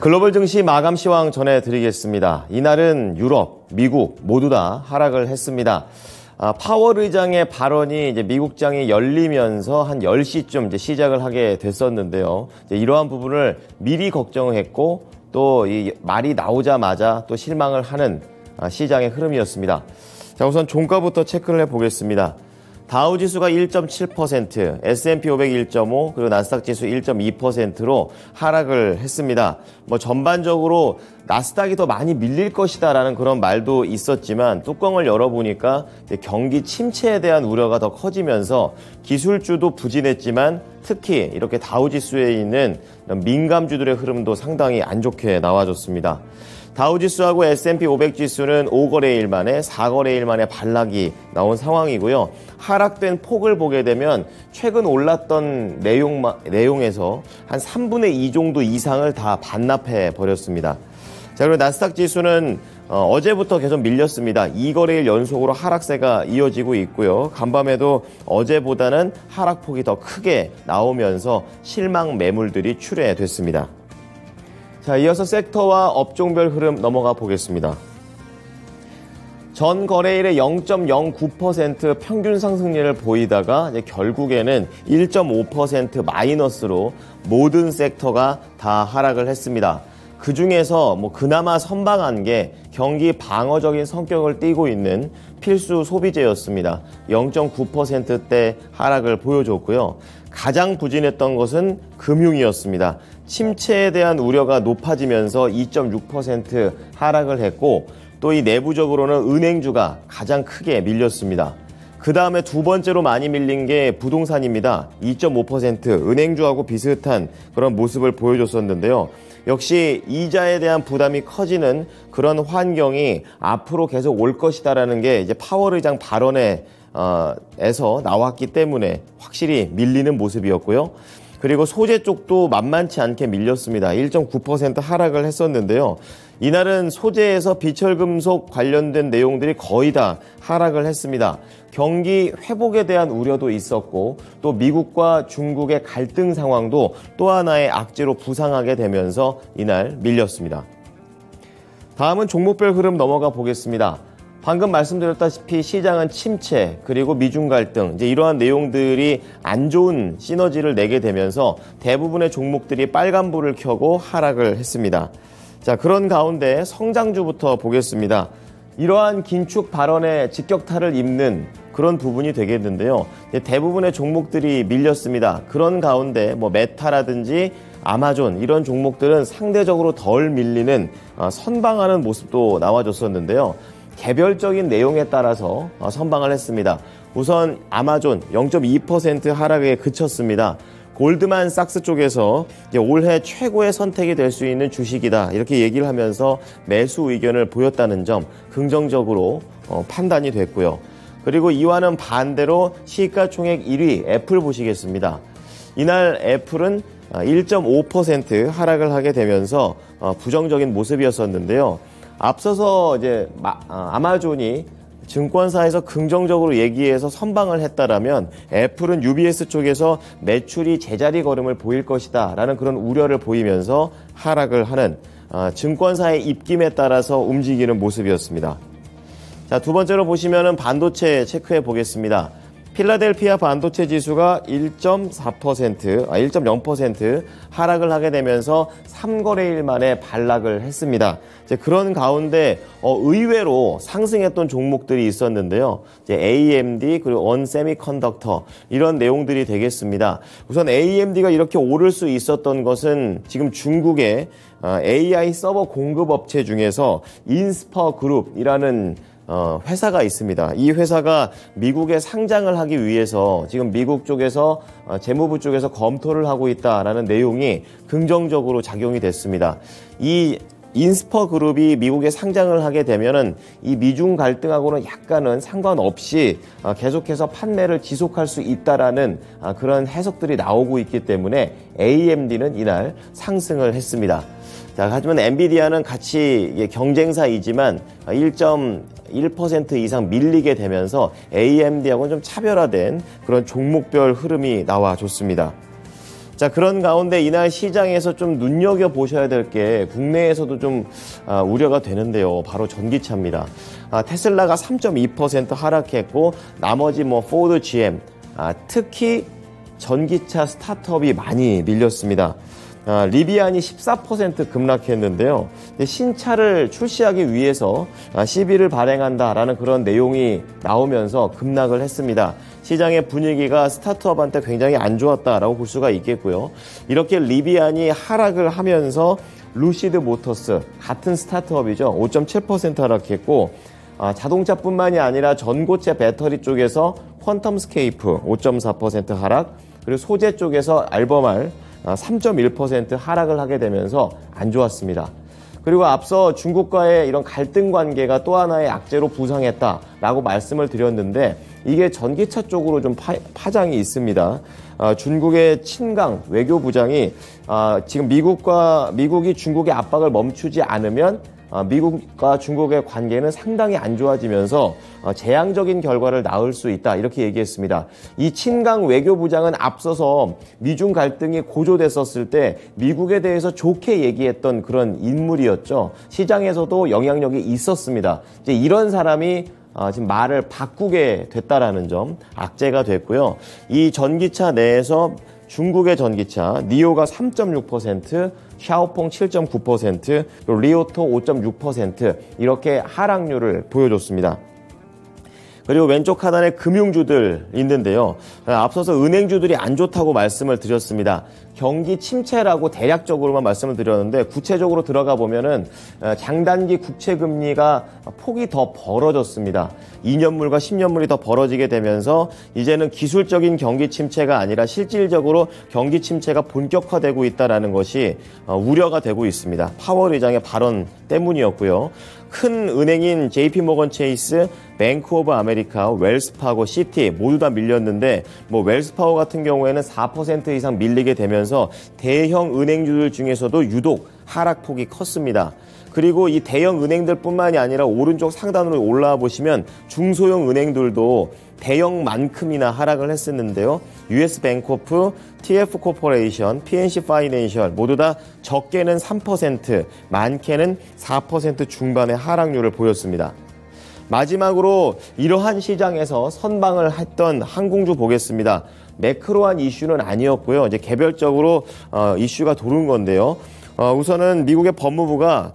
글로벌 증시 마감 시황 전해드리겠습니다. 이날은 유럽, 미국 모두 다 하락을 했습니다. 파월 의장의 발언이 이제 미국장이 열리면서 한 10시쯤 이제 시작을 하게 됐었는데요. 이러한 부분을 미리 걱정했고 또 이 말이 나오자마자 또 실망을 하는 시장의 흐름이었습니다. 자, 우선 종가부터 체크를 해보겠습니다. 다우지수가 1.7%, S&P 500 1.5, 그리고 나스닥 지수 1.2%로 하락을 했습니다. 전반적으로 나스닥이 더 많이 밀릴 것이다라는 그런 말도 있었지만 뚜껑을 열어보니까 경기 침체에 대한 우려가 더 커지면서 기술주도 부진했지만 특히 이렇게 다우지수에 있는 민감주들의 흐름도 상당히 안 좋게 나와줬습니다. 다우지수하고 S&P 500 지수는 5거래일 만에 4거래일 만에 반락이 나온 상황이고요. 하락된 폭을 보게 되면 최근 올랐던 내용에서 한 3분의 2 정도 이상을 다 반납해 버렸습니다. 자, 그리고 나스닥 지수는 어제부터 계속 밀렸습니다. 2거래일 연속으로 하락세가 이어지고 있고요. 간밤에도 어제보다는 하락폭이 더 크게 나오면서 실망 매물들이 출회됐습니다. 자, 이어서 섹터와 업종별 흐름 넘어가 보겠습니다. 전 거래일에 0.09% 평균 상승률을 보이다가 이제 결국에는 1.5% 마이너스로 모든 섹터가 다 하락을 했습니다. 그 중에서 그나마 선방한 게 경기 방어적인 성격을 띠고 있는 필수 소비재였습니다. 0.9%대 하락을 보여줬고요. 가장 부진했던 것은 금융이었습니다. 침체에 대한 우려가 높아지면서 2.6% 하락을 했고 또 이 내부적으로는 은행주가 가장 크게 밀렸습니다. 그 다음에 두 번째로 많이 밀린 게 부동산입니다. 2.5% 은행주하고 비슷한 그런 모습을 보여줬었는데요. 역시 이자에 대한 부담이 커지는 그런 환경이 앞으로 계속 올 것이다라는 게 이제 파월 의장 발언에서 나왔기 때문에 확실히 밀리는 모습이었고요. 그리고 소재 쪽도 만만치 않게 밀렸습니다. 1.9% 하락을 했었는데요. 이날은 소재에서 비철금속 관련된 내용들이 거의 다 하락을 했습니다. 경기 회복에 대한 우려도 있었고 또 미국과 중국의 갈등 상황도 또 하나의 악재로 부상하게 되면서 이날 밀렸습니다. 다음은 종목별 흐름 넘어가 보겠습니다. 방금 말씀드렸다시피 시장은 침체 그리고 미중 갈등 이제 이러한 내용들이 안 좋은 시너지를 내게 되면서 대부분의 종목들이 빨간불을 켜고 하락을 했습니다. 자, 그런 가운데 성장주부터 보겠습니다. 이러한 긴축 발언에 직격탄을 입는 그런 부분이 되겠는데요. 대부분의 종목들이 밀렸습니다. 그런 가운데 메타라든지 아마존 이런 종목들은 상대적으로 덜 밀리는 선방하는 모습도 나와줬었는데요. 개별적인 내용에 따라서 선방을 했습니다. 우선 아마존 0.2% 하락에 그쳤습니다. 골드만삭스 쪽에서 올해 최고의 선택이 될 수 있는 주식이다 이렇게 얘기를 하면서 매수 의견을 보였다는 점 긍정적으로 판단이 됐고요. 그리고 이와는 반대로 시가총액 1위 애플 보시겠습니다. 이날 애플은 1.5% 하락을 하게 되면서 부정적인 모습이었었는데요. 앞서서 이제 아마존이 증권사에서 긍정적으로 얘기해서 선방을 했다라면 애플은 UBS 쪽에서 매출이 제자리 걸음을 보일 것이다 라는 그런 우려를 보이면서 하락을 하는 증권사의 입김에 따라서 움직이는 모습이었습니다. 자, 두 번째로 보시면은 반도체 체크해 보겠습니다. 필라델피아 반도체 지수가 1.0% 하락을 하게 되면서 3거래일 만에 반락을 했습니다. 이제 그런 가운데 의외로 상승했던 종목들이 있었는데요. 이제 AMD 그리고 원세미컨덕터 이런 내용들이 되겠습니다. 우선 AMD가 이렇게 오를 수 있었던 것은 지금 중국의 AI 서버 공급 업체 중에서 인스퍼 그룹이라는 회사가 있습니다. 이 회사가 미국에 상장을 하기 위해서 지금 미국 쪽에서 재무부 쪽에서 검토를 하고 있다라는 내용이 긍정적으로 작용이 됐습니다. 이 인스퍼 그룹이 미국에 상장을 하게 되면은 이 미중 갈등하고는 약간은 상관없이 계속해서 판매를 지속할 수 있다라는 그런 해석들이 나오고 있기 때문에 AMD는 이날 상승을 했습니다. 자, 하지만 엔비디아는 같이 경쟁사이지만 1.1% 이상 밀리게 되면서 AMD하고는 좀 차별화된 그런 종목별 흐름이 나와줬습니다. 자, 그런 가운데 이날 시장에서 좀 눈여겨보셔야 될 게 국내에서도 좀 우려가 되는데요. 바로 전기차입니다. 테슬라가 3.2% 하락했고 나머지 뭐 포드, GM, 특히 전기차 스타트업이 많이 밀렸습니다. 리비안이 14% 급락했는데요. 신차를 출시하기 위해서 시비를 발행한다라는 그런 내용이 나오면서 급락을 했습니다. 시장의 분위기가 스타트업한테 굉장히 안 좋았다라고 볼 수가 있겠고요. 이렇게 리비안이 하락을 하면서 루시드 모터스, 같은 스타트업이죠. 5.7% 하락했고 자동차뿐만이 아니라 전고체 배터리 쪽에서 퀀텀스케이프 5.4% 하락, 그리고 소재 쪽에서 알버말 3.1% 하락을 하게 되면서 안 좋았습니다. 그리고 앞서 중국과의 이런 갈등 관계가 또 하나의 악재로 부상했다라고 말씀을 드렸는데 이게 전기차 쪽으로 좀 파장이 있습니다. 중국의 친강 외교부장이 지금 미국이 중국의 압박을 멈추지 않으면 미국과 중국의 관계는 상당히 안 좋아지면서 재앙적인 결과를 낳을 수 있다 이렇게 얘기했습니다. 이 친강 외교부장은 앞서서 미중 갈등이 고조됐었을 때 미국에 대해서 좋게 얘기했던 그런 인물이었죠. 시장에서도 영향력이 있었습니다. 이제 이런 사람이 지금 말을 바꾸게 됐다라는 점 악재가 됐고요. 이 전기차 내에서 중국의 전기차 니오가 3.6%, 샤오퐁 7.9%, 그리고 리오토 5.6% 이렇게 하락률을 보여줬습니다. 그리고 왼쪽 하단에 금융주들 있는데요. 앞서서 은행주들이 안 좋다고 말씀을 드렸습니다. 경기 침체라고 대략적으로만 말씀을 드렸는데 구체적으로 들어가 보면은 장단기 국채 금리가 폭이 더 벌어졌습니다. 2년물과 10년물이 더 벌어지게 되면서 이제는 기술적인 경기 침체가 아니라 실질적으로 경기 침체가 본격화되고 있다는 것이 우려가 되고 있습니다. 파월 의장의 발언 때문이었고요. 큰 은행인 JP모건 체이스, 뱅크 오브 아메리카, 웰스파고, 시티 모두 다 밀렸는데 뭐 웰스파고 같은 경우에는 4% 이상 밀리게 되면서 대형 은행주들 중에서도 유독 하락폭이 컸습니다. 그리고 이 대형 은행들뿐만이 아니라 오른쪽 상단으로 올라와 보시면 중소형 은행들도 대형만큼이나 하락을 했었는데요. US 뱅코프, TF 코퍼레이션, PNC 파이낸셜 모두 다 적게는 3%, 많게는 4% 중반의 하락률을 보였습니다. 마지막으로 이러한 시장에서 선방을 했던 항공주 보겠습니다. 매크로한 이슈는 아니었고요. 이제 개별적으로 이슈가 도는 건데요. 우선은 미국의 법무부가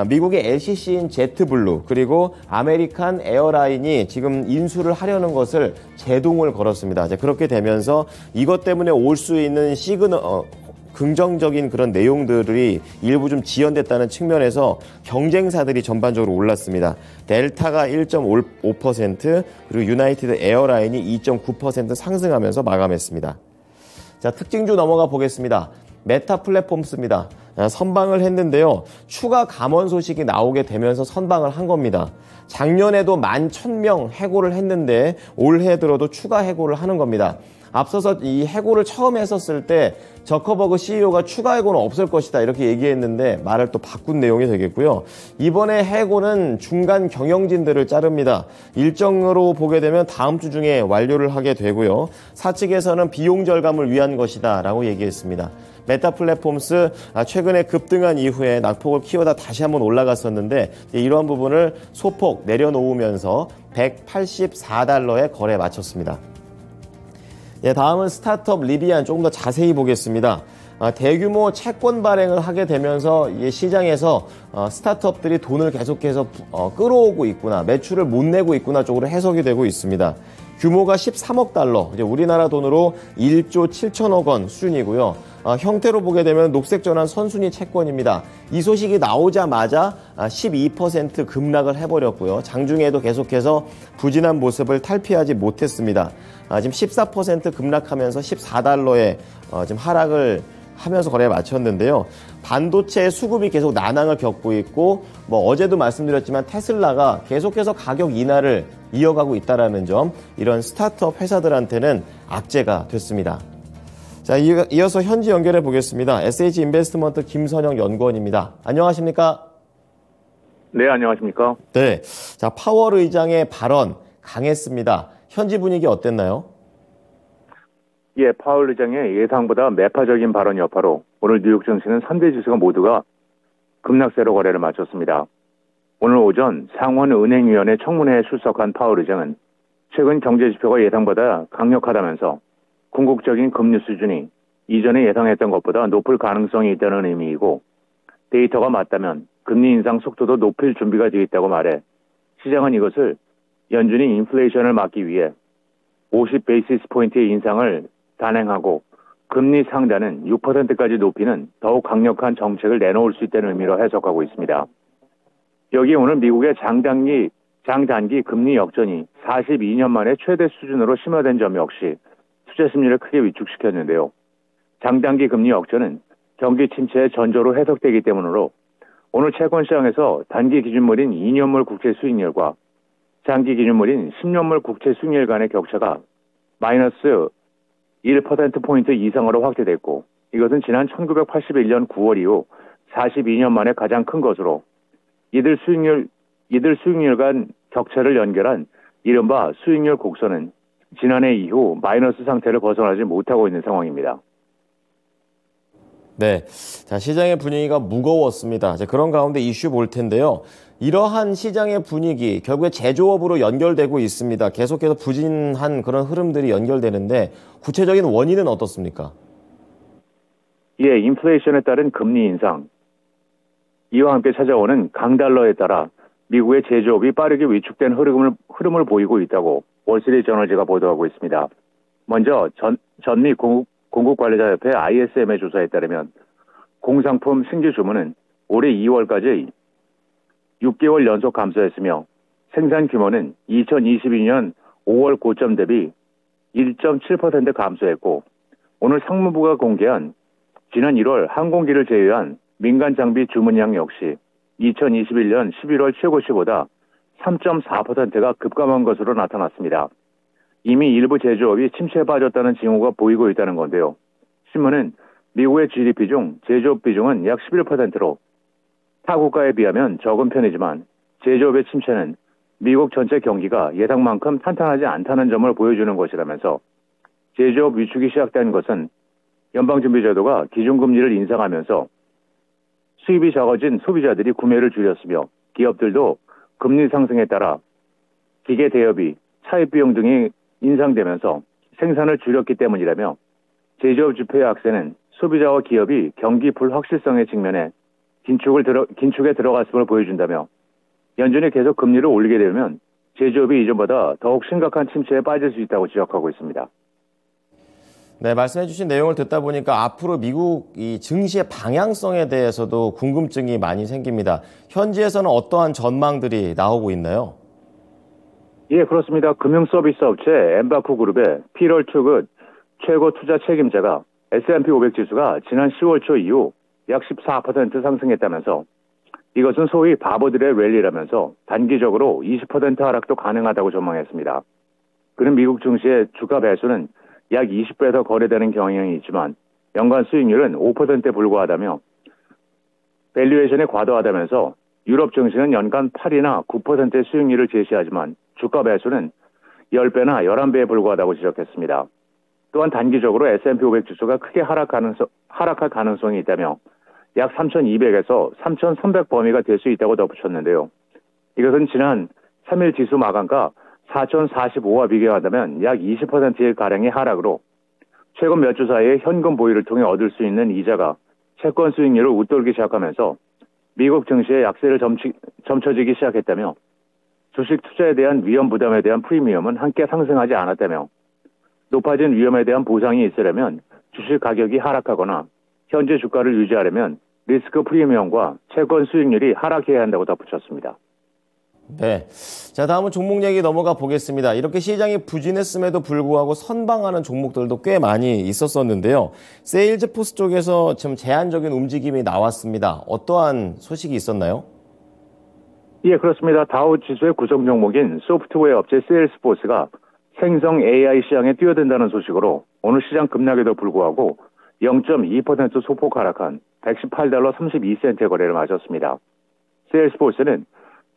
미국의 LCC인 제트블루 그리고 아메리칸 에어라인이 지금 인수를 하려는 것을 제동을 걸었습니다. 이제 그렇게 되면서 이것 때문에 올 수 있는 긍정적인 그런 내용들이 일부 좀 지연됐다는 측면에서 경쟁사들이 전반적으로 올랐습니다. 델타가 1.5% 그리고 유나이티드 에어라인이 2.9% 상승하면서 마감했습니다. 자, 특징주 넘어가 보겠습니다. 메타 플랫폼스입니다. 선방을 했는데요. 추가 감원 소식이 나오게 되면서 선방을 한 겁니다. 작년에도 11,000명 해고를 했는데 올해 들어도 추가 해고를 하는 겁니다. 앞서서 이 해고를 처음 했었을 때 저커버그 CEO가 추가 해고는 없을 것이다 이렇게 얘기했는데 말을 또 바꾼 내용이 되겠고요. 이번에 해고는 중간 경영진들을 자릅니다. 일정으로 보게 되면 다음 주 중에 완료를 하게 되고요. 사측에서는 비용 절감을 위한 것이다 라고 얘기했습니다. 메타 플랫폼스 최근에 급등한 이후에 낙폭을 키우다 다시 한번 올라갔었는데 이러한 부분을 소폭 내려놓으면서 $184에 거래 마쳤습니다. 예, 다음은 스타트업 리비안 조금 더 자세히 보겠습니다. 대규모 채권 발행을 하게 되면서 시장에서 스타트업들이 돈을 계속해서 끌어오고 있구나, 매출을 못 내고 있구나 쪽으로 해석이 되고 있습니다. 규모가 13억 달러, 이제 우리나라 돈으로 1조 7천억 원 수준이고요. 형태로 보게 되면 녹색전환 선순위 채권입니다. 이 소식이 나오자마자 12% 급락을 해버렸고요. 장중에도 계속해서 부진한 모습을 탈피하지 못했습니다. 지금 14% 급락하면서 $14에 지금 하락을 하면서 거래에 마쳤는데요. 반도체 수급이 계속 난항을 겪고 있고 뭐 어제도 말씀드렸지만 테슬라가 계속해서 가격 인하를 이어가고 있다는 점, 이런 스타트업 회사들한테는 악재가 됐습니다. 자, 이어서 현지 연결해 보겠습니다. SH 인베스트먼트 김선영 연구원입니다. 안녕하십니까? 네, 안녕하십니까? 네. 자, 파월 의장의 발언 강했습니다. 현지 분위기 어땠나요? 예, 파월 의장의 예상보다 매파적인 발언 여파로 오늘 뉴욕 증시는 3대 지수가 모두가 급락세로 거래를 마쳤습니다. 오늘 오전 상원은행위원회 청문회에 출석한 파월 의장은 최근 경제 지표가 예상보다 강력하다면서 궁극적인 금리 수준이 이전에 예상했던 것보다 높을 가능성이 있다는 의미이고 데이터가 맞다면 금리 인상 속도도 높일 준비가 되어 있다고 말해 시장은 이것을 연준이 인플레이션을 막기 위해 50베이시스 포인트의 인상을 단행하고 금리 상단은 6%까지 높이는 더욱 강력한 정책을 내놓을 수 있다는 의미로 해석하고 있습니다. 여기 오늘 미국의 장단기 금리 역전이 42년 만에 최대 수준으로 심화된 점 역시 투자 심리를 크게 위축시켰는데요. 장단기 금리 역전은 경기 침체의 전조로 해석되기 때문으로 오늘 채권 시장에서 단기 기준물인 2년물 국채 수익률과 장기 기준물인 10년물 국채 수익률 간의 격차가 마이너스 1%포인트 이상으로 확대됐고 이것은 지난 1981년 9월 이후 42년 만에 가장 큰 것으로 이들 수익률 간 격차를 연결한 이른바 수익률 곡선은 지난해 이후 마이너스 상태를 벗어나지 못하고 있는 상황입니다. 네, 자, 시장의 분위기가 무거웠습니다. 자, 그런 가운데 이슈 볼 텐데요. 이러한 시장의 분위기 결국에 제조업으로 연결되고 있습니다. 계속해서 부진한 그런 흐름들이 연결되는데 구체적인 원인은 어떻습니까? 예, 인플레이션에 따른 금리 인상, 이와 함께 찾아오는 강달러에 따라 미국의 제조업이 빠르게 위축된 흐름을 보이고 있다고 월스트리트저널지가 보도하고 있습니다. 먼저 전미 공급관리자협회 ISM의 조사에 따르면 공상품 신규 주문은 올해 2월까지 6개월 연속 감소했으며 생산 규모는 2022년 5월 고점 대비 1.7% 감소했고 오늘 상무부가 공개한 지난 1월 항공기를 제외한 민간 장비 주문량 역시 2021년 11월 최고치보다 3.4%가 급감한 것으로 나타났습니다. 이미 일부 제조업이 침체에 빠졌다는 징후가 보이고 있다는 건데요. 신문은 미국의 GDP 중 제조업 비중은 약 11%로 타 국가에 비하면 적은 편이지만 제조업의 침체는 미국 전체 경기가 예상만큼 탄탄하지 않다는 점을 보여주는 것이라면서 제조업 위축이 시작된 것은 연방준비제도가 기준금리를 인상하면서 수입이 적어진 소비자들이 구매를 줄였으며 기업들도 금리 상승에 따라 기계 대여비, 차입 비용 등이 인상되면서 생산을 줄였기 때문이라며 제조업 지표의 악세는 소비자와 기업이 경기 불확실성의 직면에 긴축에 들어갔음을 보여준다며 연준이 계속 금리를 올리게 되면 제조업이 이전보다 더욱 심각한 침체에 빠질 수 있다고 지적하고 있습니다. 네, 말씀해 주신 내용을 듣다 보니까 앞으로 미국 이 증시의 방향성에 대해서도 궁금증이 많이 생깁니다. 현지에서는 어떠한 전망들이 나오고 있나요? 예, 그렇습니다. 금융서비스 업체 엠바쿠 그룹의 피럴 투굿 최고 투자 책임자가 S&P 500 지수가 지난 10월 초 이후 약 14% 상승했다면서 이것은 소위 바보들의 랠리라면서 단기적으로 20% 하락도 가능하다고 전망했습니다. 그는 미국 증시의 주가 배수는 약 20배에서 거래되는 경향이 있지만 연간 수익률은 5%에 불과하다며 밸류에이션이 과도하다면서 유럽 증시는 연간 8이나 9%의 수익률을 제시하지만 주가 배수는 10배나 11배에 불과하다고 지적했습니다. 또한 단기적으로 S&P 500 지수가 크게 하락할 가능성이 있다며 약 3,200에서 3,300 범위가 될 수 있다고 덧붙였는데요. 이것은 지난 3일 지수 마감가 4,045와 비교한다면 약 20%의 가량의 하락으로 최근 몇 주 사이에 현금 보유를 통해 얻을 수 있는 이자가 채권 수익률을 웃돌기 시작하면서 미국 증시의 약세를 점쳐지기 시작했다며 주식 투자에 대한 위험 부담에 대한 프리미엄은 함께 상승하지 않았다며 높아진 위험에 대한 보상이 있으려면 주식 가격이 하락하거나 현재 주가를 유지하려면 리스크 프리미엄과 채권 수익률이 하락해야 한다고 덧붙였습니다. 네. 자, 다음은 종목 얘기 넘어가 보겠습니다. 이렇게 시장이 부진했음에도 불구하고 선방하는 종목들도 꽤 많이 있었었는데요. 세일즈포스 쪽에서 좀 제한적인 움직임이 나왔습니다. 어떠한 소식이 있었나요? 예, 그렇습니다. 다우 지수의 구성 종목인 소프트웨어 업체 세일즈포스가 생성 AI 시장에 뛰어든다는 소식으로 오늘 시장 급락에도 불구하고 0.2% 소폭 하락한 $118 32센트의 거래를 마쳤습니다. 세일즈포스는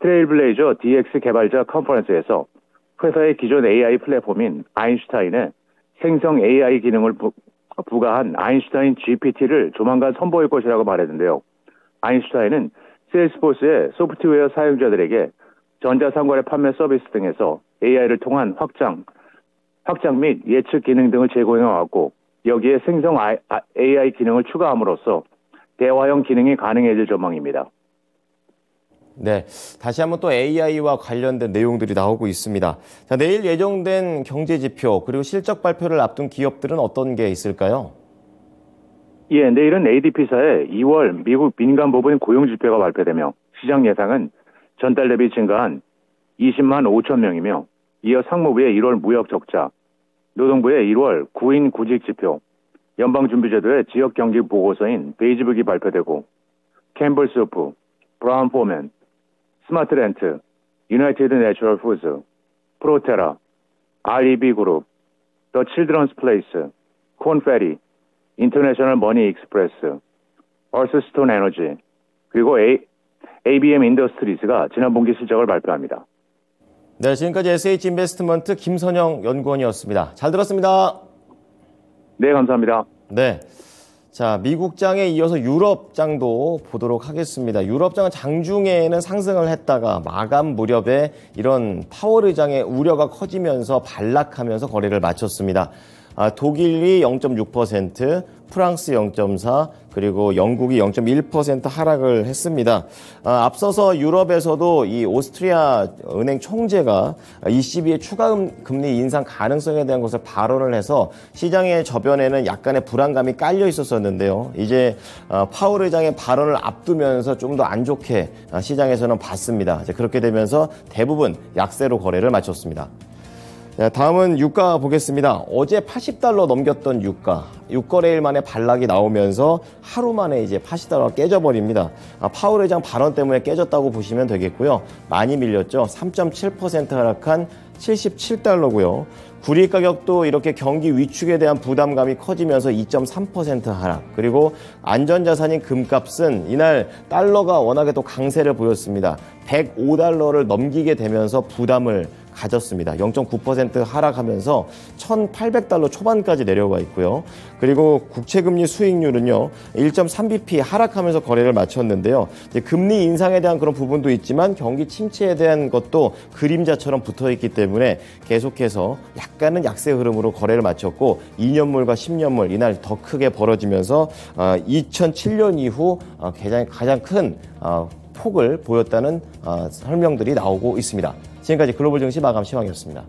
트레일블레이저 DX 개발자 컨퍼런스에서 회사의 기존 AI 플랫폼인 아인슈타인의 생성 AI 기능을 부가한 아인슈타인 GPT를 조만간 선보일 것이라고 말했는데요. 아인슈타인은 세일스포스의 소프트웨어 사용자들에게 전자상거래 판매 서비스 등에서 AI를 통한 확장 및 예측 기능 등을 제공해 왔고, 여기에 생성 AI 기능을 추가함으로써 대화형 기능이 가능해질 전망입니다. 네, 다시 한번 또 AI와 관련된 내용들이 나오고 있습니다. 자, 내일 예정된 경제 지표 그리고 실적 발표를 앞둔 기업들은 어떤 게 있을까요? 예, 내일은 ADP사의 2월 미국 민간 부분 고용 지표가 발표되며 시장 예상은 전달 대비 증가한 20만 5천 명이며, 이어 상무부의 1월 무역 적자, 노동부의 1월 구인 구직 지표, 연방준비제도의 지역 경기 보고서인 베이지북이 발표되고, 캠블스호프, 브라운 포맨, 스마트렌트, 유나이티드 내추럴 푸드, 프로테라, REB 그룹, 더 칠드런스 플레이스, 콘페리, 인터내셔널 머니 익스프레스, 얼스스톤 에너지, 그리고 ABM 인더스트리스가 지난 분기 실적을 발표합니다. 네, 지금까지 SH인베스트먼트 김선영 연구원이었습니다. 잘 들었습니다. 네, 감사합니다. 네. 자, 미국장에 이어서 유럽장도 보도록 하겠습니다. 유럽장은 장중에는 상승을 했다가 마감 무렵에 이런 파월 의장의 우려가 커지면서 반락하면서 거래를 마쳤습니다. 독일이 0.6%, 프랑스 0.4%, 그리고 영국이 0.1% 하락을 했습니다. 앞서서 유럽에서도 이 오스트리아 은행 총재가 ECB의 추가 금리 인상 가능성에 대한 것을 발언을 해서 시장의 저변에는 약간의 불안감이 깔려 있었는데요. 이제 파월 의장의 발언을 앞두면서 좀 더 안 좋게 시장에서는 봤습니다. 이제 그렇게 되면서 대부분 약세로 거래를 마쳤습니다. 자, 다음은 유가 보겠습니다. 어제 $80 넘겼던 유가, 6거래일 만에 반락이 나오면서 하루 만에 이제 $80가 깨져버립니다. 파월 의장 발언 때문에 깨졌다고 보시면 되겠고요. 많이 밀렸죠. 3.7% 하락한 $77고요. 구리 가격도 이렇게 경기 위축에 대한 부담감이 커지면서 2.3% 하락. 그리고 안전자산인 금값은 이날 달러가 워낙에 또 강세를 보였습니다. $105를 넘기게 되면서 부담을 가졌습니다. 0.9% 하락하면서 $1,800 초반까지 내려와 있고요. 그리고 국채금리 수익률은요, 1.3bp 하락하면서 거래를 마쳤는데요. 이제 금리 인상에 대한 그런 부분도 있지만 경기 침체에 대한 것도 그림자처럼 붙어 있기 때문에 계속해서 약간은 약세 흐름으로 거래를 마쳤고, 2년물과 10년물 이날 더 크게 벌어지면서 2007년 이후 가장 큰 폭을 보였다는 설명들이 나오고 있습니다. 지금까지 글로벌 증시 마감 시황이었습니다.